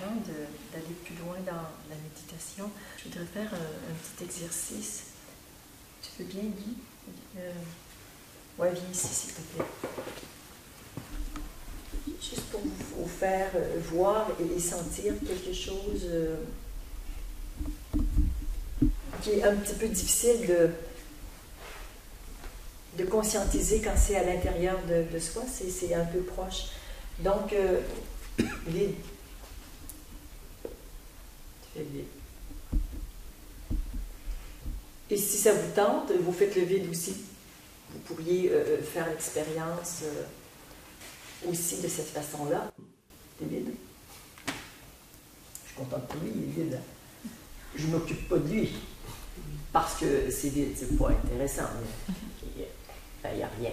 avant d'aller plus loin dans la méditation, je voudrais faire un petit exercice. Tu veux bien, Guy? Oui, viens ici, s'il te plaît. Juste pour vous faire voir et sentir quelque chose qui est un petit peu difficile de conscientiser quand c'est à l'intérieur de soi, c'est un peu proche. Donc, vide. Tu fais vide. Et si ça vous tente, vous faites le vide aussi. Vous pourriez faire l'expérience aussi de cette façon-là. T'es vide. Je suis contente pour lui, il est vide. Je ne m'occupe pas de lui. Parce que c'est vide, c'est pas intéressant. Il n'y a rien.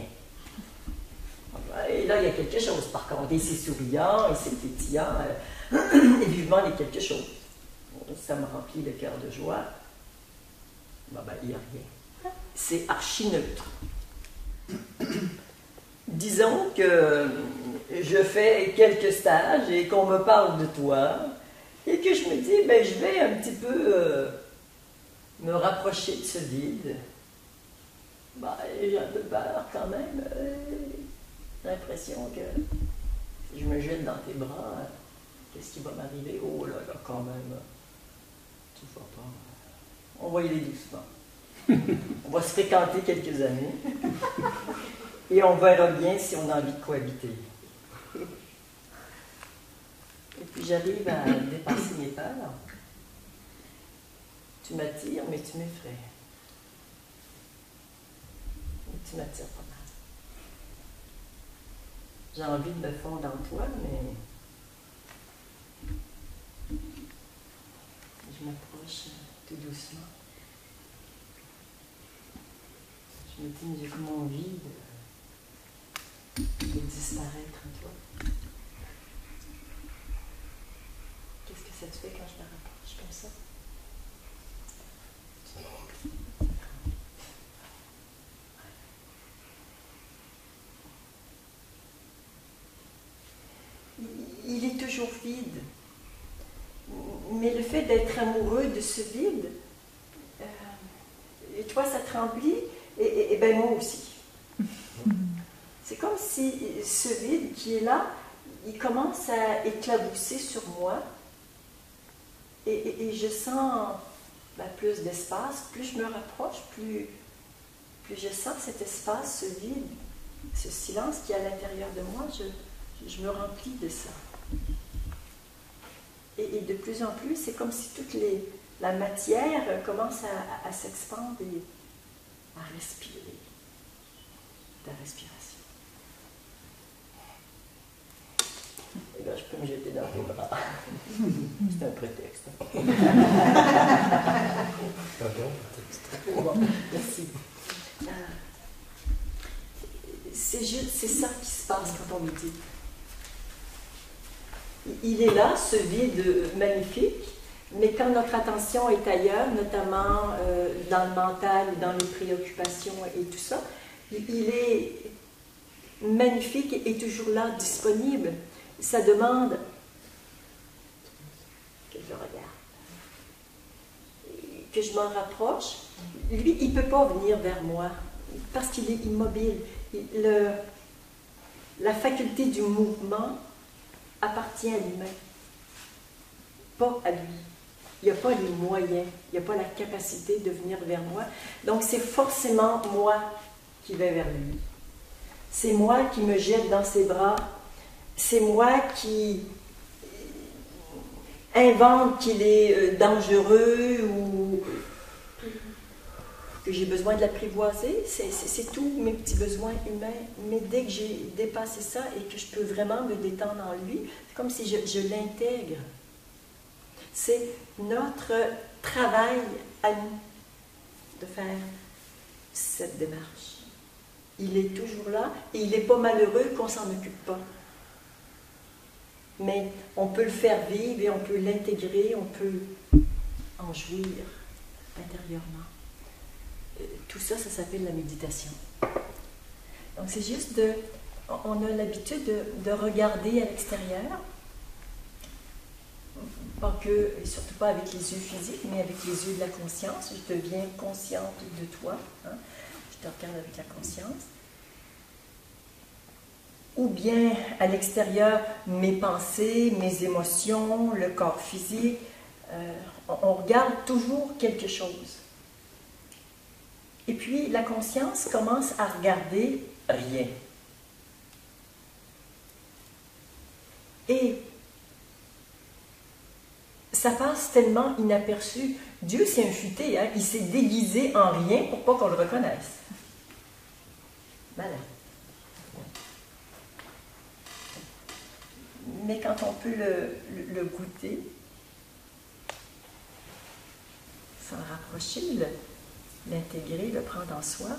Et là, il y a quelque chose, par contre. Et c'est souriant, et c'est pétillant, et vivement, il y a quelque chose. Ça me remplit le cœur de joie. Ben, il n'y a rien. C'est archi-neutre. Disons que je fais quelques stages et qu'on me parle de toi, et que je me dis, ben, je vais un petit peu me rapprocher de ce vide. Ben, j'ai un peu peur quand même. J'ai l'impression que si je me jette dans tes bras, qu'est-ce qui va m'arriver? Oh là là, quand même. Tu ne vas pas. On va y aller doucement. On va se fréquenter quelques années. Et on verra bien si on a envie de cohabiter. Et puis j'arrive à dépasser mes peurs. Tu m'attires, mais tu m'effraies. Tu m'attires pas mal. J'ai envie de me fondre en toi, mais je m'approche tout doucement. Je me dis, mais j'ai comme envie de disparaître en toi. Qu'est-ce que ça te fait quand je me rapproche comme ça? Il est toujours vide. Mais le fait d'être amoureux de ce vide, et toi ça te remplit, et ben moi aussi. C'est comme si ce vide qui est là, il commence à éclabousser sur moi, et je sens plus d'espace. Plus je me rapproche, plus je sens cet espace, ce vide, ce silence qui est à l'intérieur de moi, je me remplis de ça. Et de plus en plus, c'est comme si toute la matière commence à s'expandre et à respirer. Ta respiration. Et là, je peux me jeter dans tes bras. C'est un prétexte. Bon, merci. C'est ça qui se passe quand on médite. Il est là, ce vide magnifique, mais quand notre attention est ailleurs, notamment dans le mental, dans les préoccupations et tout ça, il est magnifique et toujours là, disponible. Ça demande que je le regarde, que je m'en rapproche. Lui, il ne peut pas venir vers moi parce qu'il est immobile. La faculté du mouvement appartient à l'humain, pas à lui. Il n'y a pas les moyens, il n'y a pas la capacité de venir vers moi. Donc c'est forcément moi qui vais vers lui. C'est moi qui me jette dans ses bras. C'est moi qui invente qu'il est dangereux ou que j'ai besoin de l'apprivoiser. C'est tous mes petits besoins humains. Mais dès que j'ai dépassé ça et que je peux vraiment me détendre en lui, c'est comme si je l'intègre. C'est notre travail à nous de faire cette démarche. Il est toujours là et il n'est pas malheureux qu'on ne s'en occupe pas. Mais on peut le faire vivre et on peut l'intégrer, on peut en jouir intérieurement. Tout ça, ça s'appelle la méditation. Donc c'est juste on a l'habitude de regarder à l'extérieur. Pas que, et surtout pas avec les yeux physiques, mais avec les yeux de la conscience. Je deviens consciente de toi. Hein? Je te regarde avec la conscience. Ou bien à l'extérieur, mes pensées, mes émotions, le corps physique. On regarde toujours quelque chose. Et puis la conscience commence à regarder rien. Et ça passe tellement inaperçu. Dieu s'est infuté, hein? Il s'est déguisé en rien pour pas qu'on le reconnaisse. Malin. Mais quand on peut le goûter, s'en rapprocher, l'intégrer, le prendre en soi,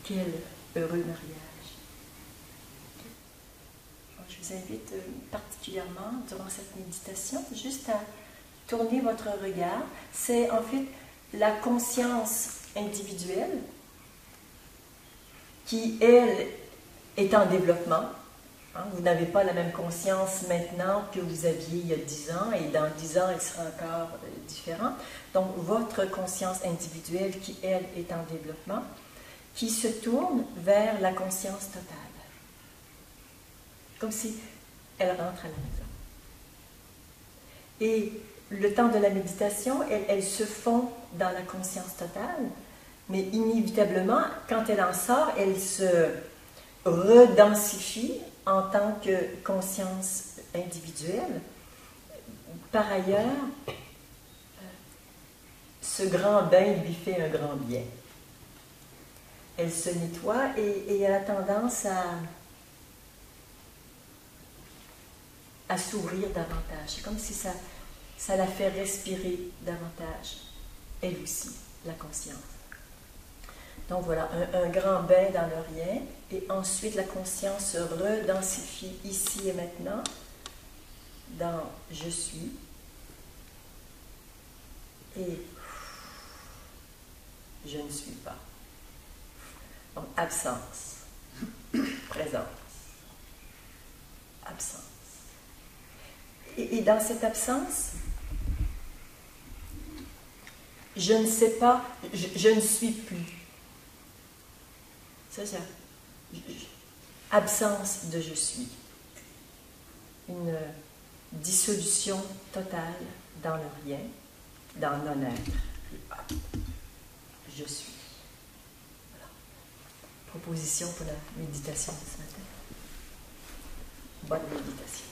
quel heureux mariage. Je vous invite particulièrement, durant cette méditation, juste à tourner votre regard. C'est en fait la conscience individuelle qui, elle, est en développement. Vous n'avez pas la même conscience maintenant que vous aviez il y a 10 ans, et dans 10 ans, elle sera encore différente. Donc, votre conscience individuelle qui, elle, est en développement, qui se tourne vers la conscience totale. Comme si elle rentre à la maison. Et le temps de la méditation, elle se fond dans la conscience totale, mais inévitablement, quand elle en sort, elle se redensifie en tant que conscience individuelle. Par ailleurs, ce grand bain lui fait un grand bien. Elle se nettoie et elle a tendance à s'ouvrir davantage. C'est comme si ça la fait respirer davantage, elle aussi, la conscience. Donc voilà, un grand bain dans le rien, et ensuite la conscience se redensifie ici et maintenant, dans « je suis », et « je ne suis pas ». Donc absence, présence, absence. Et dans cette absence, je ne sais pas, je ne suis plus. C'est ça. Absence de je suis. Une dissolution totale dans le rien, dans le non-être. Je suis. Voilà. Proposition pour la méditation de ce matin. Bonne méditation.